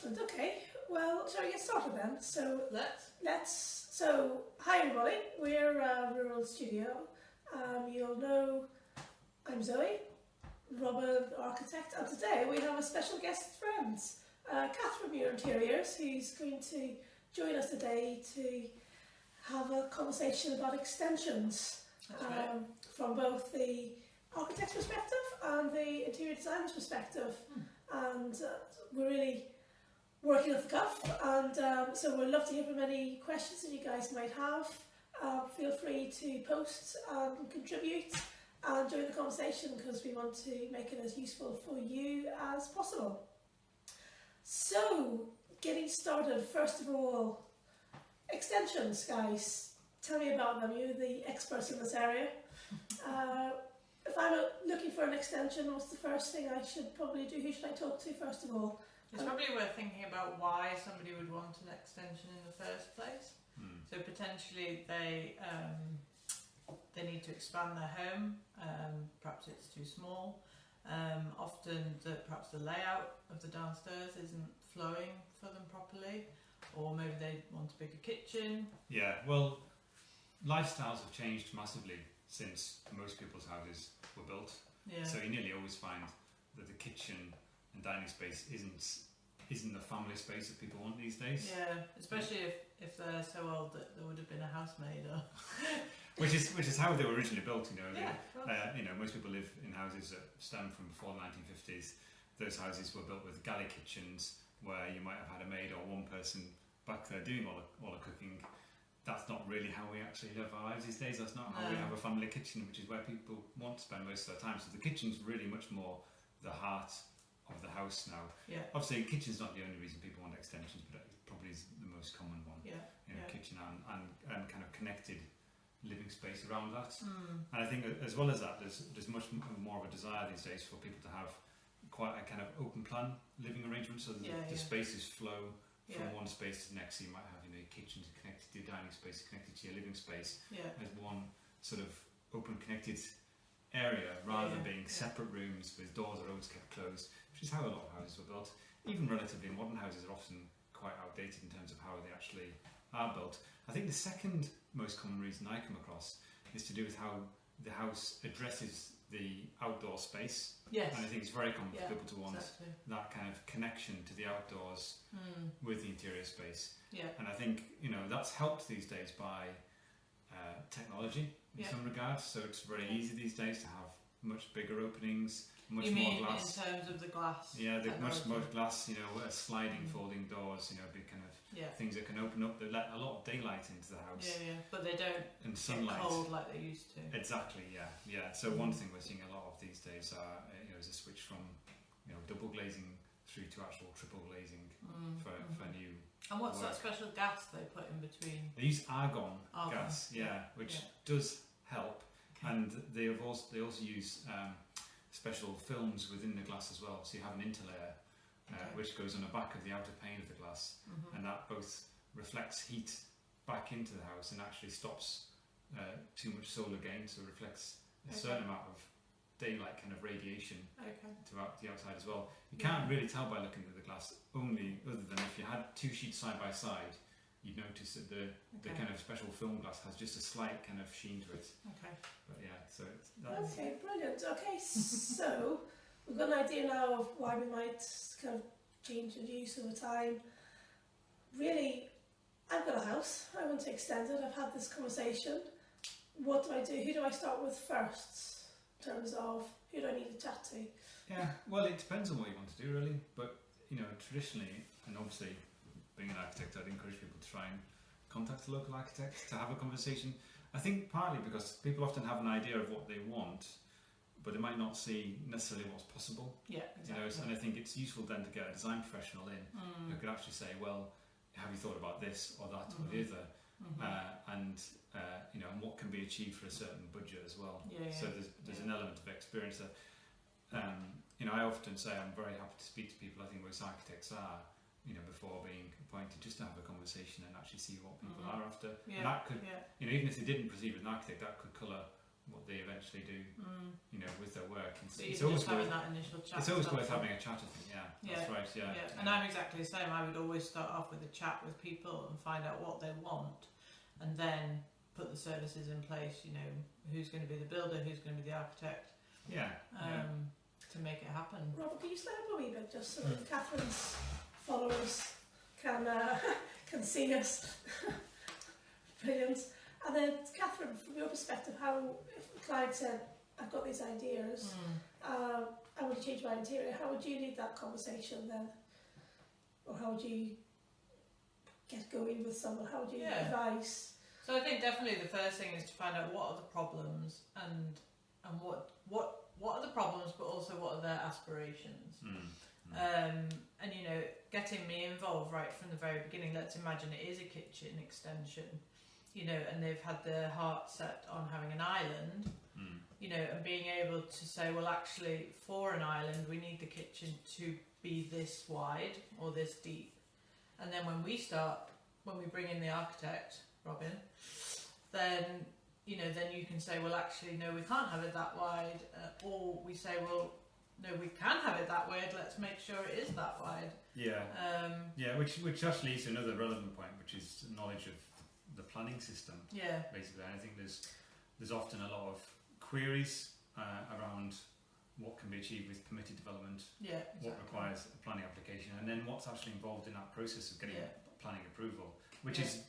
Excellent. Okay. Well, shall we get started then? So Let's. So hi everybody. We're Rural Studio. You'll know I'm Zoe, Robin, architect, and today we have a special guest friend, Kath from Muir Interiors, who's going to join us today to have a conversation about extensions from both the architect's perspective and the interior designer's perspective. And we're really working off the cuff, and so we'd love to hear from any questions that you guys might have. Feel free to post and contribute and join the conversation, because we want to make it as useful for you as possible. So, getting started, first of all, extensions, guys. Tell me about them. You're the experts in this area. If I'm looking for an extension, what's the first thing I should probably do? Who should I talk to first of all? It's probably worth thinking about why somebody would want an extension in the first place. So potentially they need to expand their home. Perhaps it's too small. Often perhaps the layout of the downstairs isn't flowing for them properly, or maybe they want a bigger kitchen. Yeah, well, lifestyles have changed massively since most people's houses were built. Yeah. So you nearly always find that the kitchen and dining space isn't the family space that people want these days. Yeah, especially if they're so old that there would have been a housemaid or which is how they were originally built. Yeah, Most people live in houses that stem from before the 1950s. Those houses were built with galley kitchens where you might have had a maid or one person back there doing all the cooking. That's not really how we actually live our lives these days. That's not how we have a family kitchen, which is where people want to spend most of their time. So the kitchen's really much more the heart of the house now. Yeah. Obviously, kitchen's not the only reason people want extensions, but it probably is the most common one. Yeah. Kitchen and kind of connected living space around that. And I think as well as that, there's much more of a desire these days for people to have quite a kind of open plan living arrangement, so that the spaces flow from one space to the next. So you might have your kitchen connected to your dining space, connected to your living space as one sort of open connected area, rather than being separate rooms with doors that are always kept closed, which is how a lot of houses were built. Even relatively modern houses are often quite outdated in terms of how they actually are built. I think the second most common reason I come across is to do with how the house addresses the outdoor space. Yes. And I think it's very common for people to want exactly. that kind of connection to the outdoors with the interior space. Yeah. And I think that's helped these days by technology in some regards. So it's very easy these days to have much bigger openings, much more glass. In terms of the glass? Yeah, much more glass. Sliding, folding doors. Big kind of things that can open up. They let a lot of daylight into the house. Yeah, but they don't and sunlight. Get cold like they used to. Exactly. Yeah. So one thing we're seeing a lot of these days is a switch from double glazing through to actual triple glazing for new. And what's that special gas they put in between? They use argon gas, which does help, and they also use special films within the glass as well. So you have an interlayer which goes on the back of the outer pane of the glass, and that both reflects heat back into the house and actually stops too much solar gain, so it reflects a certain amount of daylight kind of radiation to the outside as well. You can't really tell by looking at the glass, only other than if you had two sheets side by side, you'd notice that the kind of special film glass has just a slight kind of sheen to it. Okay. But so okay, brilliant. Okay, so we've got an idea now of why we might kind of change the use over time. Really, I've got a house, I want to extend it, I've had this conversation. What do I do? Who do I start with first? In terms of who do I need to chat to? Yeah, well, it depends on what you want to do, really. But traditionally, and obviously, being an architect, I'd encourage people to try and contact a local architect to have a conversation. I think partly because people often have an idea of what they want, but they might not see necessarily what's possible. Yeah, exactly. And I think it's useful then to get a design professional in who could actually say, well, have you thought about this or that or the other? And what can be achieved for a certain budget as well. So there's an element of experience that I often say I'm very happy to speak to people. I think most architects are, before being appointed, just to have a conversation and actually see what people are after. And that could, even if they didn't proceed with an architect, that could colour what they eventually do, you know, with their work. It's always having that initial chat. It's always worth having a chat, I think. That's right. And I'm exactly the same. I would always start off with a chat with people and find out what they want, and then put the services in place. You know, who's going to be the builder, who's going to be the architect. To make it happen. Robert, can you slow up a wee bit just so that Catherine's followers can see us? Brilliant. And then, Catherine, from your perspective, how, if the client said, I've got these ideas, I want to change my interior, how would you lead that conversation then? Or how would you get going with someone? How would you advise? So I think definitely the first thing is to find out what are the problems and what are the problems, but also what are their aspirations. And you know, getting me involved right from the very beginning. Let's imagine it is a kitchen extension, you know, and they've had their heart set on having an island, you know, and being able to say, well, actually, for an island, we need the kitchen to be this wide or this deep. And then when we bring in the architect, Robin, then you know, then you can say, well, actually, no, we can't have it that wide, or we say, well, no, we can have it that wide. Let's make sure it is that wide. Which actually leads to another relevant point, which is knowledge of the planning system. Basically, I think there's often a lot of queries around what can be achieved with permitted development, what requires a planning application, and then what's actually involved in that process of getting planning approval, which is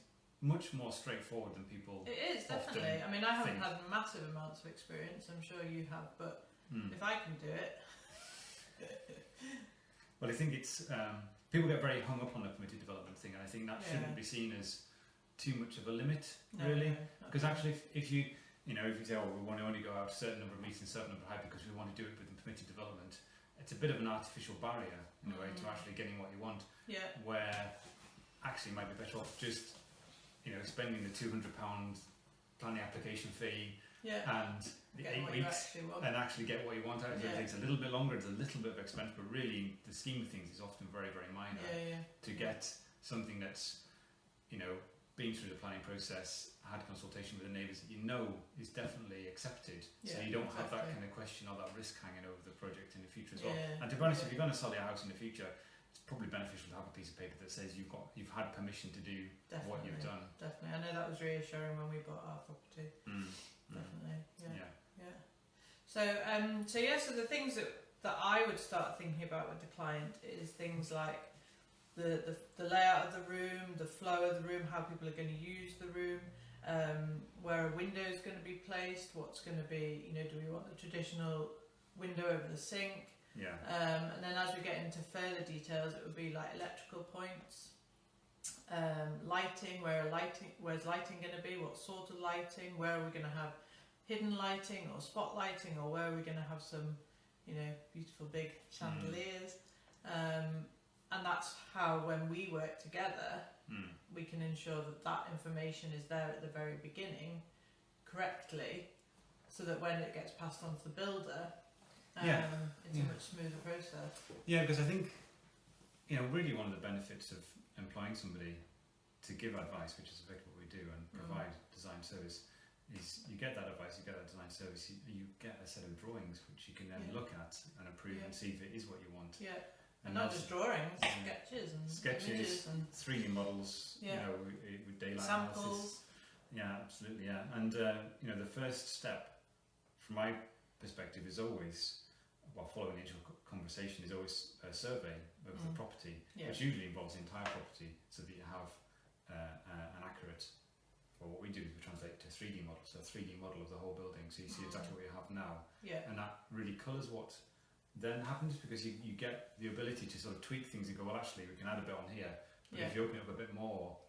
much more straightforward than people. It is, definitely. I mean, I haven't had massive amounts of experience, I'm sure you have, but if I can do it. Well, I think it's people get very hung up on the permitted development thing, and I think that shouldn't be seen as too much of a limit, really. Because actually, if you say, oh, we want to only go out a certain number of metres, certain number of height because we want to do it within permitted development, it's a bit of an artificial barrier in a way to actually getting what you want. Where actually it might be better off just spending the £200 planning application fee and the 8 weeks and actually get what you want out of it. It takes a little bit longer, it's a little bit of expense, but really the scheme of things is often very, very minor to get something that's, been through the planning process, had consultation with the neighbours that is definitely accepted, so you don't have that kind of question or that risk hanging over the project in the future as well. And to be honest, if you're going to sell your house in the future, it's probably beneficial to have a piece of paper that says you've had permission to do what you've done. Definitely, I know that was reassuring when we bought our property. Definitely, So, so the things that I would start thinking about with the client is things like the layout of the room, the flow of the room, how people are going to use the room, where a window is going to be placed, what's going to be, do we want the traditional window over the sink? And then as we get into further details, it would be like electrical points, lighting, where's lighting going to be, what sort of lighting, where are we going to have hidden lighting or spot lighting, or where are we going to have some, beautiful big chandeliers. And that's how, when we work together, we can ensure that information is there at the very beginning correctly, so that when it gets passed on to the builder, it's a much smoother process. Yeah, because I think, really one of the benefits of employing somebody to give advice, which is effectively what we do, and provide design service, is you get that advice, you get that design service, you get a set of drawings which you can then look at and approve and see if it is what you want. And not just drawings, sketches, images and 3D models, with daylight samples. Analysis. Absolutely, And the first step, from my perspective, is always, following the initial conversation, is always a survey of the property, which usually involves the entire property, so that you have an accurate. Well, what we do is we translate to a 3D model, so a 3D model of the whole building, so you see exactly what you have now, and that really colours what then happens, because you get the ability to sort of tweak things and go, well, actually we can add a bit on here, but if you open it up a bit more,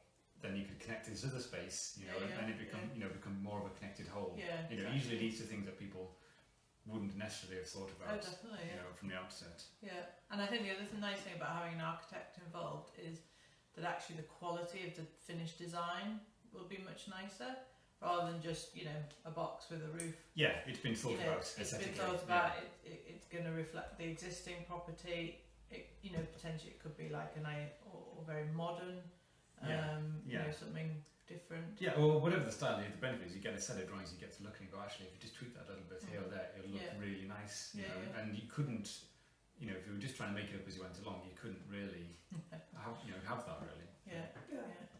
then you could connect to this other space, and it become more of a connected whole. It usually leads to things that people wouldn't necessarily have thought about, from the outset. And I think the other nice thing about having an architect involved is that actually the quality of the finished design will be much nicer, rather than just a box with a roof. It's been thought about. It's been thought about. It's going to reflect the existing property. Potentially it could be like or very modern. Something different. Yeah, or whatever the style, the benefit is you get a set of drawings, you get to look and go, actually, if you just tweak that a little bit here or there, it'll look really nice. You know? And you couldn't, you know, if you were just trying to make it up as you went along, you couldn't really have that really. Yeah.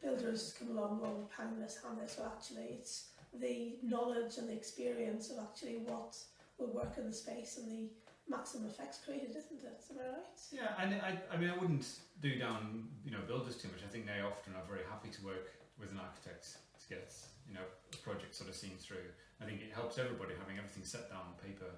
Builders come along and hang this, so actually it's the knowledge and the experience of actually what will work in the space and the maximum effects created, isn't it? Am I right? Yeah, and I mean, I wouldn't do down, you know, builders too much. I think they often are very happy to work with an architect to get, you know, a project sort of seen through. I think it helps everybody having everything set down on paper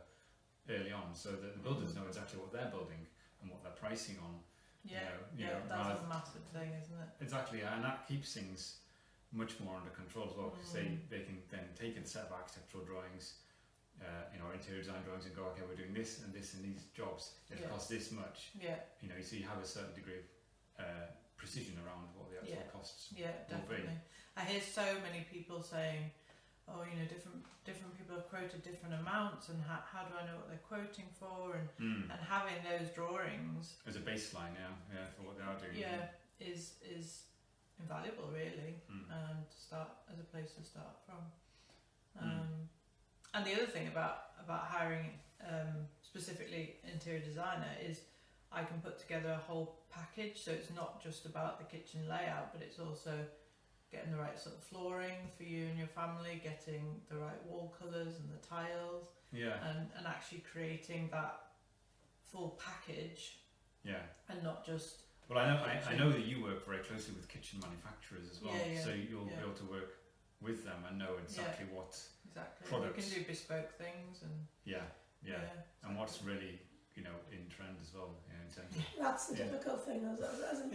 early on, so that the builders know exactly what they're building and what they're pricing on. That's a massive thing, isn't it? Exactly, and that keeps things much more under control as well, because they can then take a set of architectural drawings, you know, interior design drawings, and go, okay, we're doing this and this and these jobs. It costs this much. Yeah. You know, so you have a certain degree of precision around what the actual costs will definitely. be. I hear so many people saying, oh, you know, different people have quoted different amounts, and how do I know what they're quoting for? And having those drawings as a baseline, for what they are doing. Is invaluable, really, to start as a place to start from. And the other thing about hiring specifically interior designer is I can put together a whole package, so it's not just about the kitchen layout, but it's also getting the right sort of flooring for you and your family, getting the right wall colours and the tiles, and actually creating that full package, and not just. Well, I know that you work very closely with kitchen manufacturers as well, so you'll be able to work with them and know exactly what products. You can do bespoke things and and what's really, you know, in trend as well. In terms of, that's the difficult thing.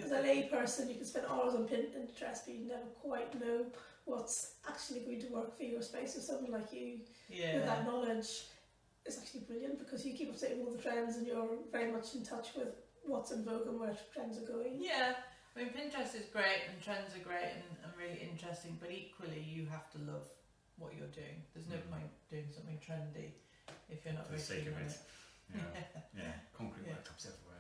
As a lay person, you can spend hours on Pinterest, but you never quite know what's actually going to work for your space. So someone like you, with that knowledge, is actually brilliant, because you keep up to date with all the trends and you're very much in touch with what's in vogue and where trends are going. Yeah, I mean, Pinterest is great and trends are great and really interesting, but equally you have to love what you're doing. There's no point doing something trendy if you're not for the very sake of keen on it. it. Concrete worktops everywhere.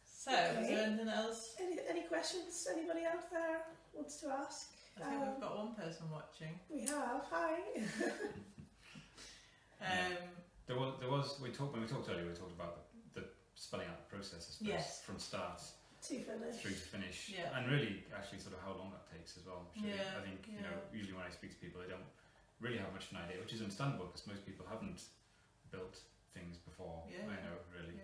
So, is there anything else? Any questions anybody out there wants to ask? I think we've got one person watching. We have. Hi. When we talked earlier, we talked about the spelling out the process, I suppose, from start through to finish, and really actually sort of how long that takes as well. I think you know, usually when I speak to people, they don't really have much of an idea, which is understandable because most people haven't built things before. I know, really.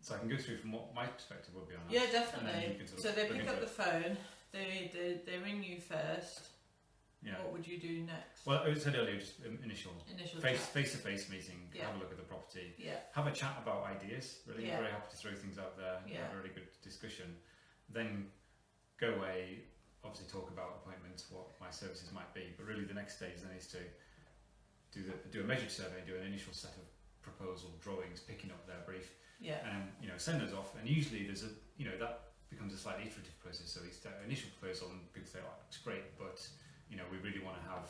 So I can go through from what my perspective would be on that. Yeah, definitely. So they pick up the phone, they ring you first. What would you do next? Well, I said earlier, just initial face-to-face meeting, have a look at the property, have a chat about ideas, really. I'm very happy to throw things out there, have a really good discussion. Then go away, obviously talk about appointments, what my services might be, but really the next stage then is to do a measured survey, do an initial set of proposal drawings, picking up their brief, and you know, send those off. And usually there's that becomes a slightly iterative process. So it's the initial proposal, and people say, "Oh, it's great, but you know, we really want to have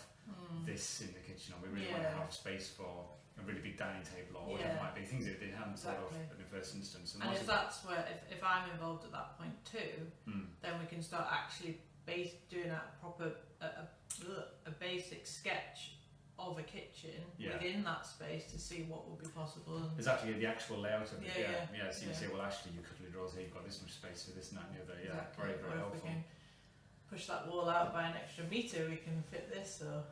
this in the kitchen, or we really want to have space for a really big dining table, or whatever it might be." Things that they haven't thought of in the first instance. And if that's where, if I'm involved at that point too, then we can start actually doing a proper a basic sketch of a kitchen within that space to see what would be possible. And exactly, the actual layout of it. So you say, well, actually, your cutlery drawers here, you've got this much space for this and that and the other. Very, very helpful. We can push that wall out by an extra metre, we can fit this, or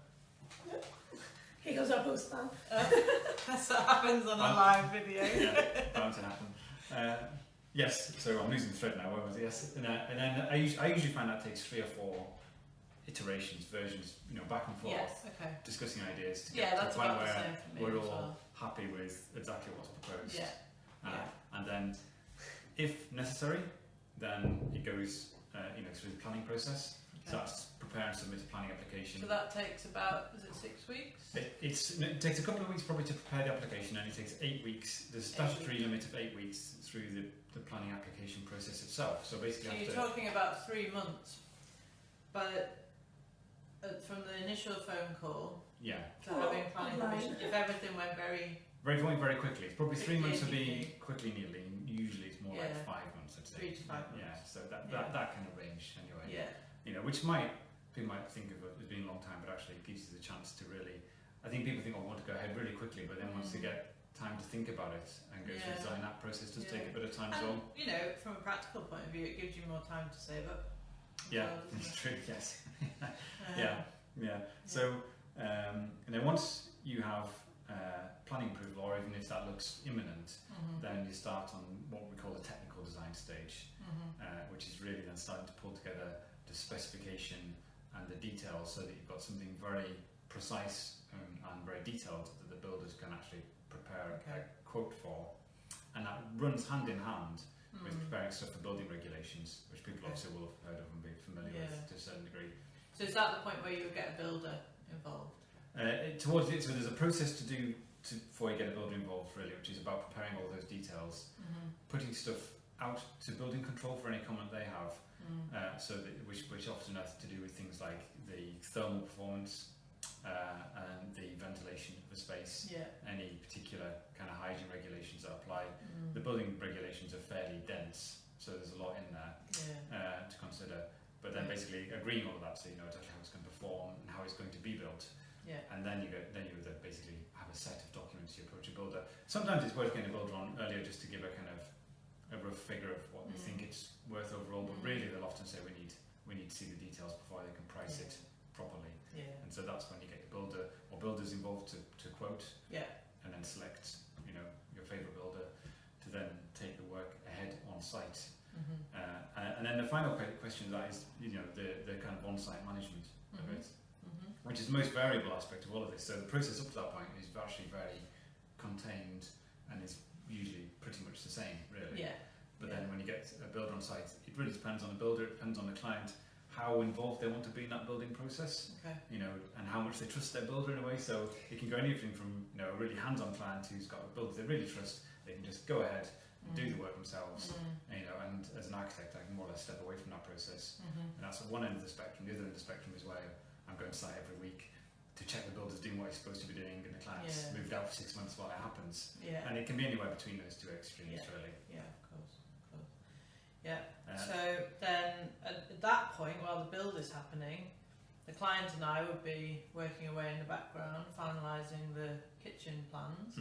here goes our post plan. That's what happens on a live video. Bound to happen. Yes, so I'm losing the thread now. Where was it? Yes, and then I usually find that takes 3 or 4 iterations, versions, you know, back and forth, discussing ideas to get to the point where we're all happy with exactly what's proposed. And then, if necessary, then it goes, through the planning process. So that's prepare and submit a planning application. So that takes about, is it 6 weeks? It takes a couple of weeks probably to prepare the application, and it takes 8 weeks. There's a statutory limit of 8 weeks through the planning application process itself. So basically, you're talking about 3 months, but from the initial phone call to having planning permission, if everything went very quickly. It's probably 3 months would be quickly, nearly. Usually it's more more like 5 months, I'd say. 3 to 5 months. Yeah, so that kind of range anyway. Yeah. You know, which people might think of it as being a long time, but actually it gives you the chance to really. I think people think, I want to go ahead really quickly, but then once they get time to think about it and go through the design, that process does take a bit of time as well. You know, from a practical point of view, it gives you more time to save up. Yeah, it's true. Yes. Yeah. So, and then once you have planning approval, or even if that looks imminent, then you start on what we call the technical design stage, which is really then starting to pull together the specification and the details so that you've got something very precise and very detailed that the builders can actually prepare a quote for. And that runs hand in hand with preparing stuff for building regulations, which people obviously will have heard of and be familiar with to a certain degree. So is that the point where you'll get a builder involved? Towards it, so there's a process to do before you get a builder involved, really, which is about preparing all those details, putting stuff out to building control for any comment they have, which often has to do with things like the thermal performance and the ventilation of the space, any particular kind of hygiene regulations that apply. The building regulations are fairly dense, so there's a lot in there to consider. But then basically agreeing all of that, so you know exactly how it's going to perform and how it's going to be built. And then you basically have a set of documents you approach a builder. Sometimes it's worth getting a builder on earlier just to give a kind of a rough figure of what they think it's worth overall. But really, they'll often say we need to see the details before they can price it properly. And so that's when you get your builder or builders involved to quote. And then select your favourite builder to then take the work ahead on site. And then the final question of that is the kind of on-site management of it. Which is the most variable aspect of all of this. So the process up to that point is actually very contained and is usually pretty much the same, really. But then when you get a builder on site, it really depends on the builder, it depends on the client, how involved they want to be in that building process, and how much they trust their builder in a way. So it can go anything from a really hands-on client who's got a builder they really trust, they can just go ahead and do the work themselves, and as an architect I can more or less step away from that process. And that's at one end of the spectrum. The other end of the spectrum is where I'm going to site every week to check the builder's doing what he's supposed to be doing, and the client's moved out for 6 months while it happens. And it can be anywhere between those two extremes, really. Of course. So then at that point, while the build is happening, the client and I would be working away in the background, finalising the kitchen plans.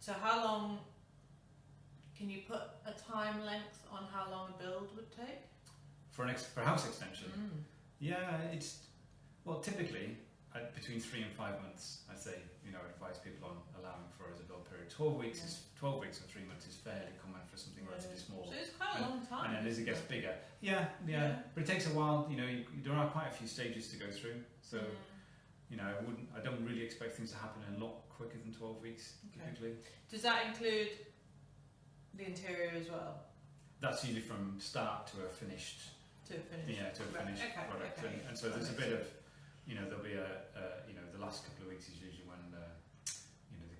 So how long, can you put a time length on how long a build would take? For a house extension? It's typically between 3 and 5 months. I'd say advise people on allowing for as a build period. 12 weeks or 3 months is fairly common for something relatively small. So it's quite a long time. And then as it gets bigger, but it takes a while. There are quite a few stages to go through. So I don't really expect things to happen a lot quicker than 12 weeks typically. Does that include the interior as well? That's usually from start to a finished. To a finished product, and so there's a bit of, there'll be the last couple of weeks is usually when the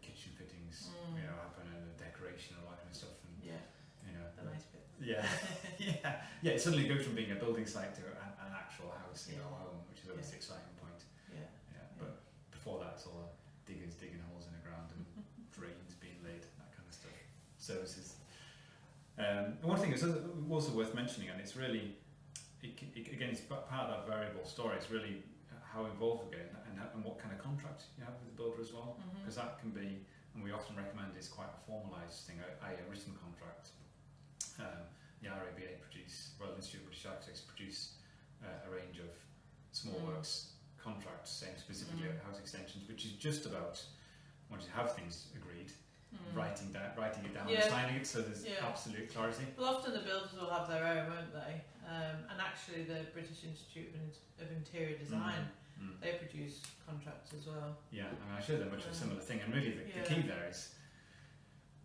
kitchen fittings happen and the decoration and all that kind of stuff, and the nice bit. It suddenly goes from being a building site to an actual house, home, which is always the exciting point. But before that, it's all diggers digging holes in the ground and drains being laid, that kind of stuff. Services. One thing is also worth mentioning, and it's really. Again, it's part of that variable story. It's really how involved we get and what kind of contract you have with the builder as well, because that can be, and we often recommend it's quite a formalised thing, a written contract. The RIBA Royal Institute of British Architects produce a range of small works contracts saying specifically house extensions, which is just about once you have things agreed. Writing it down and signing it, so there's absolute clarity. Well, often the builders will have their own, won't they? And actually the British Institute of Interior Design, they produce contracts as well. I showed them much of a similar thing, and really the key there is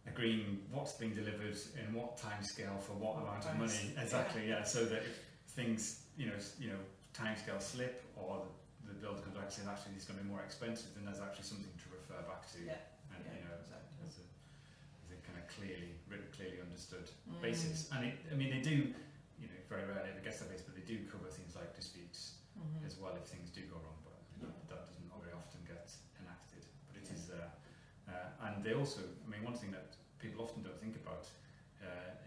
agreeing what's being delivered in what time scale for what amount of money. Exactly, so that if things, time scale slip, or the builder comes back and says actually this is going to be more expensive, then there's actually something to refer back to. Clearly understood basis, and they do, very rarely ever gets that base, but they do cover things like disputes as well if things do go wrong. But that doesn't very often get enacted. But it is there, and they also, one thing that people often don't think about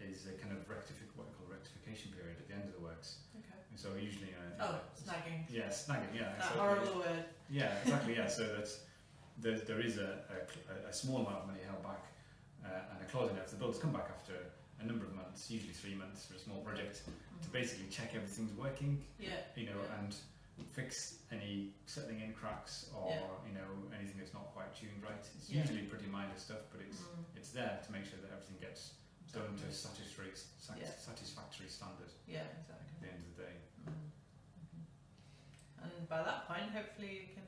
is a kind of what we call rectification period at the end of the works. Okay. And so usually, Snagging. Yeah, snagging. Yeah. That so horrible word. Yeah, exactly. Yeah. So that there is a small amount of money held back and a clause in there. If the builders come back after a number of months, usually 3 months for a small project, to basically check everything's working. Yeah. And fix any settling in cracks or anything that's not quite tuned right. It's usually pretty minor stuff, but it's there to make sure that everything gets done to a satisfactory standard. Yeah, exactly. At the end of the day. And by that point, hopefully you can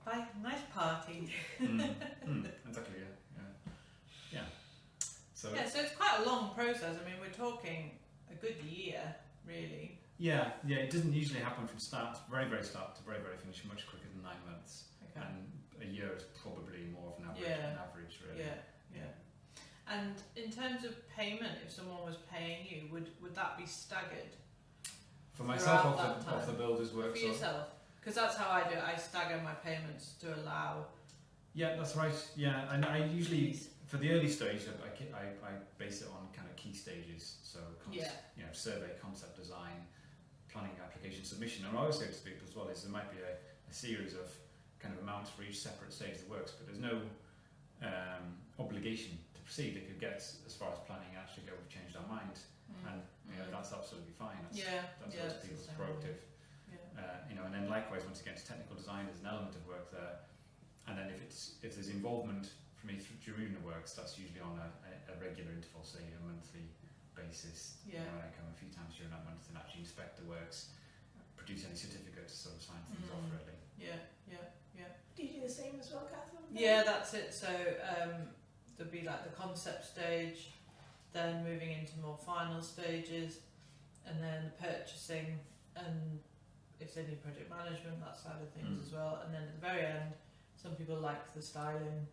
have a nice party. Exactly. Yeah. So it's quite a long process. I mean, we're talking a good year, really. Yeah. It doesn't usually happen from very, very start to very, very finish, much quicker than 9 months. Okay. And a year is probably more of an average, really. Yeah. And in terms of payment, if someone was paying you, would that be staggered? For myself, off the builder's work. For yourself, because that's how I do it. I stagger my payments to allow. Yeah, that's right. Yeah, and I usually for the early stage, I base it on kind of key stages. So survey, concept design, planning, application, submission. And I always say to people as well is there might be a series of kind of amounts for each separate stage of the works, but there's no obligation to proceed. They could get as far as planning and actually go, we've changed our mind, and that's absolutely fine. That's people's prerogative. And then likewise, once again, it's technical design. There's an element of work there, and then if there's involvement from me during the works, that's usually on a regular interval, say a monthly basis. Yeah. And I come a few times during that month and actually inspect the works, produce any certificates, sort of sign things off really. Yeah. Do you do the same as well, Catherine? Yeah, that's it. So there'll be like the concept stage, then moving into more final stages, and then the purchasing, and if they need project management, that side of things as well. And then at the very end, some people like the styling,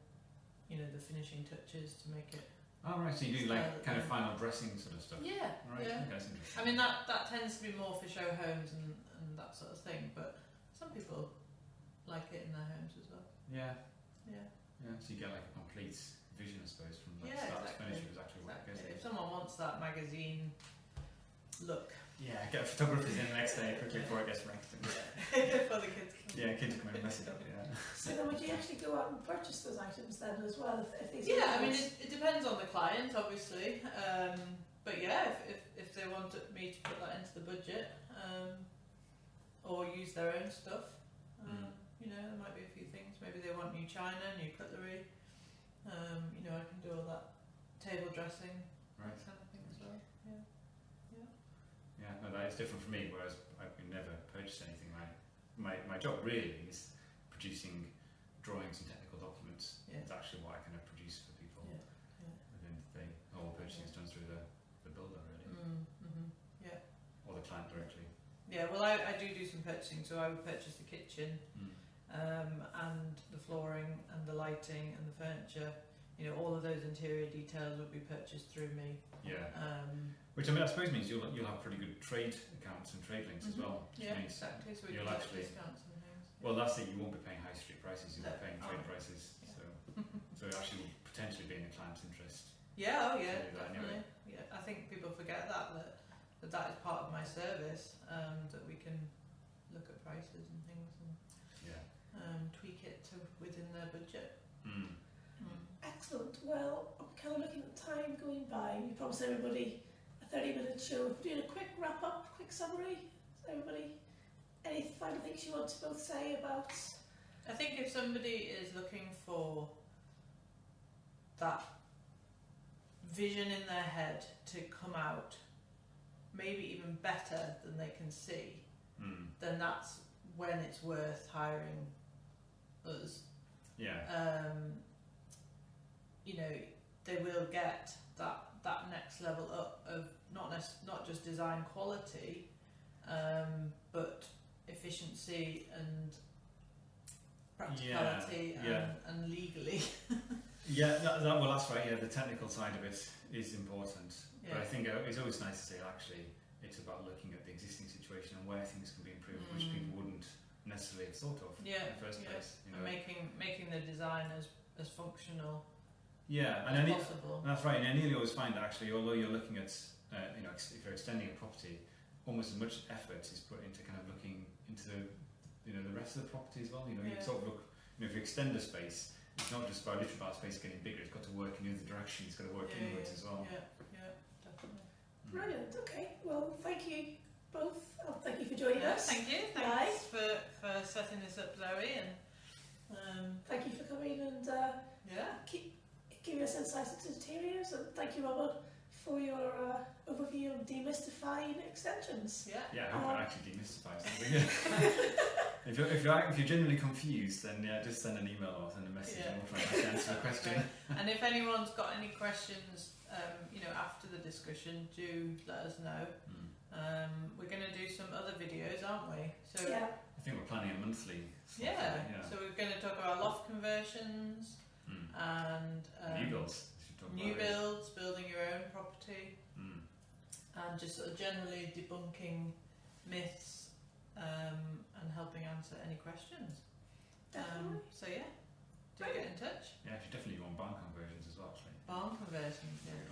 the finishing touches to make it. Oh right, so you do like kind of final dressing sort of stuff. Yeah. Right. Yeah. Okay, that's interesting. I mean that tends to be more for show homes and that sort of thing, but some people like it in their homes as well. Yeah. Yeah. So you get like a complete vision, I suppose, from start to exactly. finish of exactly what it goes If someone wants that magazine look. Yeah, get photographers in the next day quickly before it gets wrecked. For the kids. Kids come in and mess it up. Yeah. So then, would you actually go out and purchase those items then as well? If these I mean, it depends on the client, obviously. But if they want me to put that into the budget, or use their own stuff, there might be a few things. Maybe they want new china, new cutlery. I can do all that table dressing, Right. that kind of thing as well. Yeah, no, that is different for me. Whereas I've never purchased anything. My job really is producing drawings and technical documents. Yeah. It's actually what I kind of produce for people. Yeah. At the end of the day, all purchasing is done through the builder really, or the client directly. Yeah, well, I do some purchasing, so I would purchase the kitchen, and the flooring and the lighting and the furniture. All of those interior details would be purchased through me. Yeah. Which I suppose means you'll have pretty good trade accounts and trade links as well. Yeah, means exactly. So we you'll can actually get discounts and things. Well, that's it. You won't be paying high street prices. You'll be paying trade Oh. prices. Yeah. So it actually will potentially be in the client's interest. Yeah, Anyway. definitely. Yeah, I think people forget that is part of my service, that we can look at prices and things and tweak it to within their budget. Excellent. Well, I'm kind of looking at the time going by. We promised everybody a 30-minute show. We're doing a quick wrap up, quick summary. So everybody, any final things you want to both say about? I think if somebody is looking for that vision in their head to come out maybe even better than they can see, then that's when it's worth hiring us. Yeah. They will get that next level up of not just design quality, but efficiency and practicality and legally. Well, that's right. Yeah, the technical side of it is important, Yeah. but I think it's always nice to say actually it's about looking at the existing situation and where things can be improved, which people wouldn't necessarily have thought of in the first place. And making the design as functional Yeah, and possible. that's right. And I nearly always find that actually, although you're looking at, if you're extending a property, almost as much effort is put into kind of looking into the rest of the property as well. You sort of look, if you extend a space, it's not just about literally about space getting bigger. It's got to work in the other direction. It's got to work inwards as well. Yeah, definitely. Brilliant. Okay. Well, thank you both. Thank you for joining us. Thank you. Thanks for setting this up, Zoe, and thank you for coming and giving us insights into interiors, and thank you, Robert, for your overview of demystified extensions. Yeah, I hope I actually demystified something. If you're genuinely confused, then just send an email or send a message, and we'll try to answer the question. And if anyone's got any questions, after the discussion, do let us know. We're going to do some other videos, aren't we? So yeah. I think we're planning a monthly. So we're going to talk about loft conversions and new builds. Building your own property, and just sort of generally debunking myths and helping answer any questions. Definitely. Do get in touch. Yeah, actually definitely want barn conversions as well. Actually. Barn conversions, yeah.